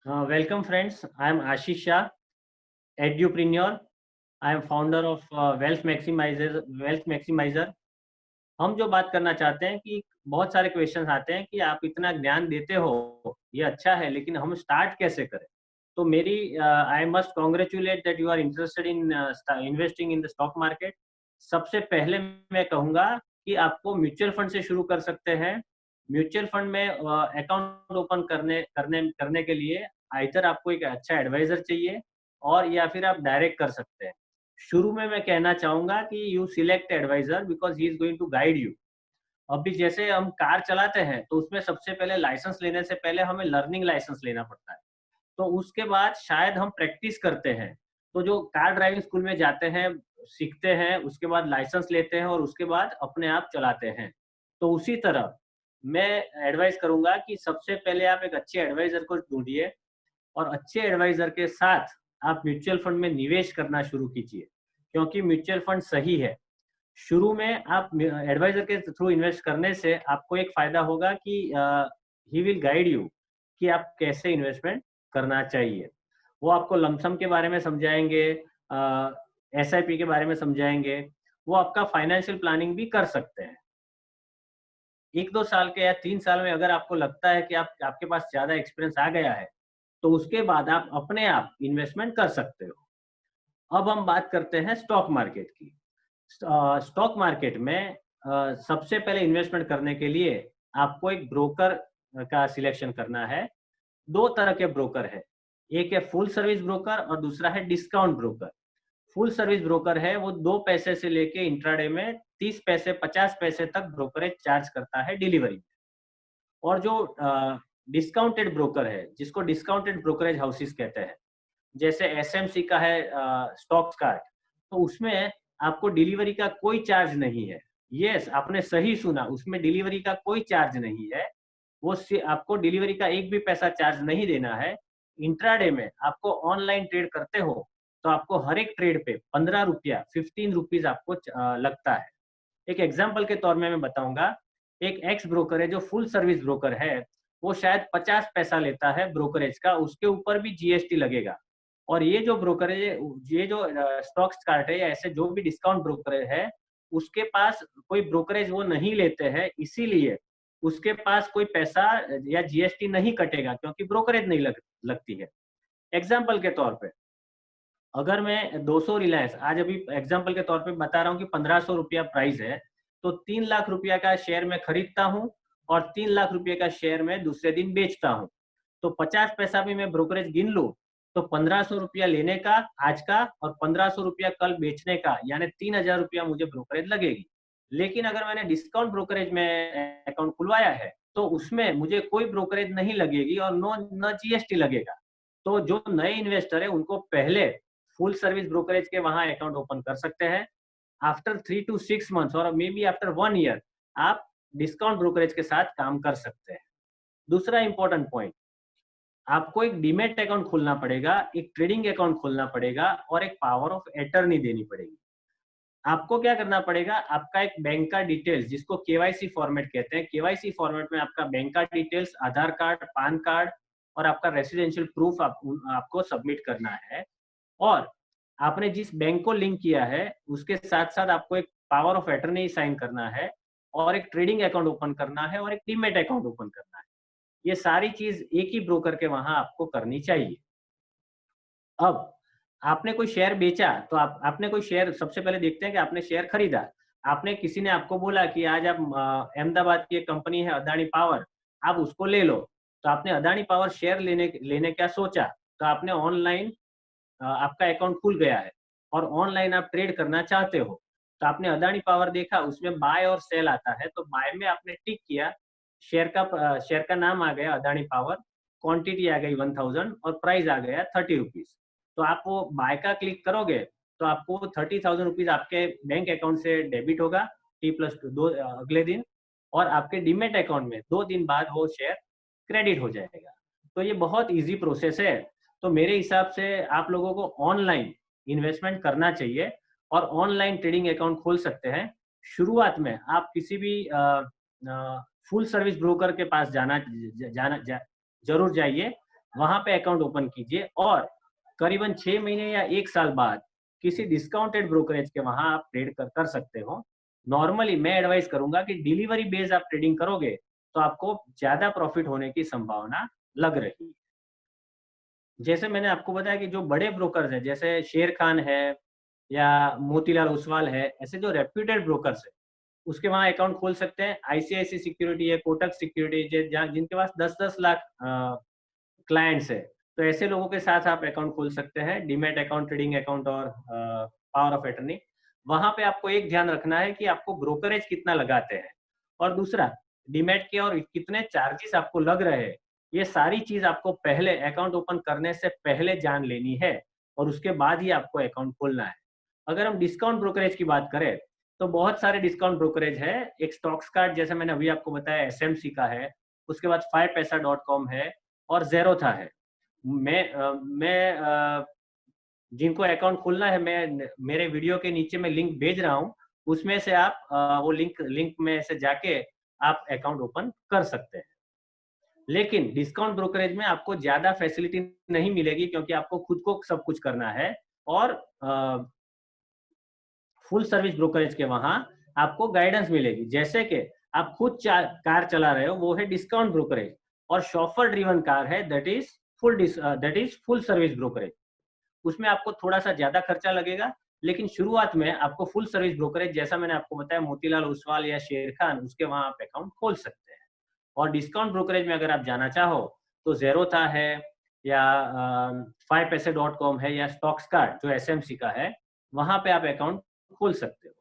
Welcome friends. I am Ashish Shah, edupreneur. I am founder of Wealth Maximizer. हम जो बात करना चाहते हैं कि बहुत सारे क्वेश्चंस आते हैं कि आप इतना ज्ञान देते हो, ये अच्छा है, लेकिन हम स्टार्ट कैसे करें? तो मेरी I must congratulate that you are interested in investing in the stock market. सबसे पहले मैं कहूँगा कि आपको म्यूचुअल फंड से शुरू कर सकते हैं। म्यूचुअल फंड में अकाउंट ओपन करने के लिए आइदर आपको एक अच्छा एडवाइजर चाहिए और या फिर आप डायरेक्ट कर सकते हैं। शुरू में मैं कहना चाहूँगा कि you select advisor because he is going to guide you. अभी जैसे हम कार चलाते हैं, तो उसमें सबसे पहले लाइसेंस लेने से पहले हमें लर्निंग लाइसेंस लेना पड़ता है। तो उसके बाद शायद हम प्रैक्टिस करते हैं। तो जो कार ड्राइविंग स्कूल में जाते हैं, सीखते हैं, उसके बाद लाइसेंस लेते हैं और उसके बाद अपने आप चलाते हैं। तो उसी तरह मैं एडवाइस करूँगा कि सबसे पहले आप एक अच्छे एडवाइज़र को ढूँढिए और अच्छे एडवाइज़र के साथ आप म्यूचुअल फंड में निवेश करना शुरू कीजिए, क्योंकि म्यूचुअल फंड सही है। शुरू में आप एडवाइज़र के थ्रू इन्वेस्ट करने से आपको एक फ़ायदा होगा कि ही विल गाइड यू कि आप कैसे इन्वेस्टमेंट करना चाहिए। वो आपको लमसम के बारे में समझाएँगे, एसआईपी के बारे में समझाएँगे, वो आपका फाइनेंशियल प्लानिंग भी कर सकते हैं। 1-2 साल के या 3 साल में अगर आपको लगता है कि आपके पास ज़्यादा एक्सपीरियंस आ गया है, तो उसके बाद आप अपने आप इन्वेस्टमेंट कर सकते हो। अब हम बात करते हैं स्टॉक मार्केट की। स्टॉक मार्केट में सबसे पहले इन्वेस्टमेंट करने के लिए आपको एक ब्रोकर का सिलेक्शन करना है। 2 तरह के ब्रोकर हैं, एक है फुल सर्विस ब्रोकर और दूसरा है discount broker. Full service broker है, वो 2 पैसे से लेके इंट्राडे में 30 पैसे, 50 पैसे तक ब्रोकरेज चार्ज करता है डिलीवरी में। और जो डिस्काउंटेड ब्रोकर है, जिसको डिस्काउंटेड ब्रोकरेज हाउसेस कहते हैं, जैसे एसएमसी का है स्टॉक्स कार्ट, तो उसमें आपको डिलीवरी का कोई चार्ज नहीं है। यस, आपने सही सुना, उसमें डिलीवरी का कोई चार्ज नहीं है। वो आपको डिलीवरी का एक भी पैसा चार्ज नहीं देना है। इंट्राडे में आपको ऑनलाइन ट्रेड करते हो, तो आपको हर एक ट्रेड पे ₹15 ₹15 आपको लगता है। एक एग्जांपल के तौर में मैं बताऊँगा, एक एक्स ब्रोकर है जो फुल सर्विस ब्रोकर है, वो शायद 50 पैसा लेता है ब्रोकरेज का, उसके ऊपर भी जीएसटी लगेगा। और ये जो ब्रोकर है, ये जो स्टॉक्स कार्ट है या ऐसे जो भी डिस्काउंट ब्रोकर है, उसके पास कोई ब्रोकरेज वो नहीं लेते हैं, इसीलिए उसके पास कोई पैसा या जीएसटी नहीं कटेगा क्योंकि ब्रोकरेज नहीं लगती है। एग्जांपल के तौर पे अगर मैं 200 रिलायंस आज अभी एग्जांपल के तौर पे बता रहा हूँ कि ₹1500 प्राइस है, तो 3 लाख रुपया का शेयर मैं खरीदता हूँ और 3 लाख रुपये का शेयर मैं दूसरे दिन बेचता हूँ। तो 50 पैसा भी मैं ब्रोकरेज गिन लूँ, तो ₹1500 लेने का आज का और ₹1500 कल बेचने का, यानी ₹3000 मुझे ब्रोकरेज लगेगी। लेकिन अगर मैंने डिस्काउंट ब्रोकरेज में अकाउंट खुलवाया है, तो उसमें मुझे कोई ब्रोकरेज नहीं लगेगी और न जीएसटी लगेगा। तो जो नए इन्वेस्टर है उनको पहले फुल सर्विस ब्रोकरेज के वहाँ अकाउंट ओपन कर सकते हैं। आफ्टर 3 टू 6 मंथ्स और मे बी आफ्टर 1 ईयर आप डिस्काउंट ब्रोकरेज के साथ काम कर सकते हैं। दूसरा इंपॉर्टेंट पॉइंट, आपको एक डीमैट अकाउंट खोलना पड़ेगा, एक ट्रेडिंग अकाउंट खोलना पड़ेगा और एक पावर ऑफ अटॉर्नी देनी पड़ेगी। आपको क्या करना पड़ेगा, आपका एक बैंक का डिटेल्स जिसको केवाईसी फॉर्मेट कहते हैं, केवाईसी फॉर्मेट में आपका बैंक का डिटेल्स, आधार कार्ड, पान कार्ड और आपका रेसिडेंशियल प्रूफ आपको सबमिट करना है। और आपने जिस बैंक को लिंक किया है, उसके साथ-साथ आपको एक पावर ऑफ अटॉर्नी साइन करना है और एक ट्रेडिंग अकाउंट ओपन करना है और एक डीमैट अकाउंट ओपन करना है। ये सारी चीज़ एक ही ब्रोकर के वहाँ आपको करनी चाहिए। अब आपने कोई शेयर बेचा, तो आपने कोई शेयर सबसे पहले देखते हैं कि आपने शेयर खरीदा। आपने किसी ने आपको बोला कि आज आप अहमदाबाद की एक कंपनी है अदानी पावर, आप उसको ले लो। तो आपने अदानी पावर शेयर लेने लेने का सोचा, तो आपने ऑनलाइन आपका अकाउंट खुल गया है और ऑनलाइन आप ट्रेड करना चाहते हो, तो आपने अदानी पावर देखा, उसमें बाय और सेल आता है, तो बाय में आपने टिक किया, शेयर का नाम आ गया अदानी पावर, क्वांटिटी आ गई 1000 और प्राइस आ गया ₹30। तो आप वो बाय का क्लिक करोगे, तो आपको ₹30,000 आपके बैंक अकाउंट से डेबिट होगा T+2 अगले दिन और आपके डीमैट अकाउंट में 2 दिन बाद वो शेयर क्रेडिट हो जाएगा। तो ये बहुत ईज़ी प्रोसेस है। तो मेरे हिसाब से आप लोगों को ऑनलाइन इन्वेस्टमेंट करना चाहिए और ऑनलाइन ट्रेडिंग अकाउंट खोल सकते हैं। शुरुआत में आप किसी भी फुल सर्विस ब्रोकर के पास जाना ज जाना जा ज़रूर जाइए, वहां पे अकाउंट ओपन कीजिए और करीबन 6 महीने या 1 साल बाद किसी डिस्काउंटेड ब्रोकरेज के वहां आप ट्रेड कर सकते हो। नॉर्मली मैं एडवाइस करूंगा कि डिलीवरी बेस्ड आप ट्रेडिंग करोगे तो आपको ज्यादा प्रॉफिट होने की संभावना लग रही है। जैसे मैंने आपको बताया कि जो बड़े ब्रोकर्स हैं, जैसे शेर खान है या मोतीलाल ओसवाल है, ऐसे जो रेप्यूटेड ब्रोकर्स है, उसके वहाँ अकाउंट खोल सकते हैं। आईसीआईसी सिक्योरिटी है, कोटक सिक्योरिटी, जहाँ जिनके पास 10-10 लाख क्लाइंट्स है, तो ऐसे लोगों के साथ आप अकाउंट खोल सकते हैं, डीमैट अकाउंट, ट्रेडिंग अकाउंट और पावर ऑफ अटर्नी। वहाँ पे आपको एक ध्यान रखना है कि आपको ब्रोकरेज कितना लगाते हैं और दूसरा डीमैट के और कितने चार्जेस आपको लग रहे हैं। ये सारी चीज आपको पहले अकाउंट ओपन करने से पहले जान लेनी है और उसके बाद ही आपको अकाउंट खोलना है। अगर हम डिस्काउंट ब्रोकरेज की बात करें तो बहुत सारे डिस्काउंट ब्रोकरेज है। एक स्टॉक्स कार्ड, जैसे मैंने अभी आपको बताया, एसएमसी का है। उसके बाद 5paisa.com है और ज़ेरोथा है। मैं जिनको अकाउंट खोलना है, मैं मेरे वीडियो के नीचे में लिंक भेज रहा हूँ, उसमें से आप वो लिंक में से जाके आप अकाउंट ओपन कर सकते हैं। लेकिन डिस्काउंट ब्रोकरेज में आपको ज्यादा फैसिलिटी नहीं मिलेगी क्योंकि आपको खुद को सब कुछ करना है और फुल सर्विस ब्रोकरेज के वहां आपको गाइडेंस मिलेगी। जैसे कि आप खुद कार चला रहे हो, वो है डिस्काउंट ब्रोकरेज, और शॉफर ड्रिवन कार है, that is full service brokerage. उसमें आपको थोड़ा सा ज्यादा खर्चा लगेगा, लेकिन शुरुआत में आपको फुल सर्विस ब्रोकरेज, जैसा मैंने आपको बताया, मोतीलाल ओसवाल या शेर खान, उसके वहां आप अकाउंट खोल सकते हैं। और डिस्काउंट ब्रोकरेज में अगर आप जाना चाहो तो ज़ेरोथा है या 5paisa.com है या स्टॉक्स कार्ड जो एसएमसी का है, वहां पे आप अकाउंट खोल सकते हो।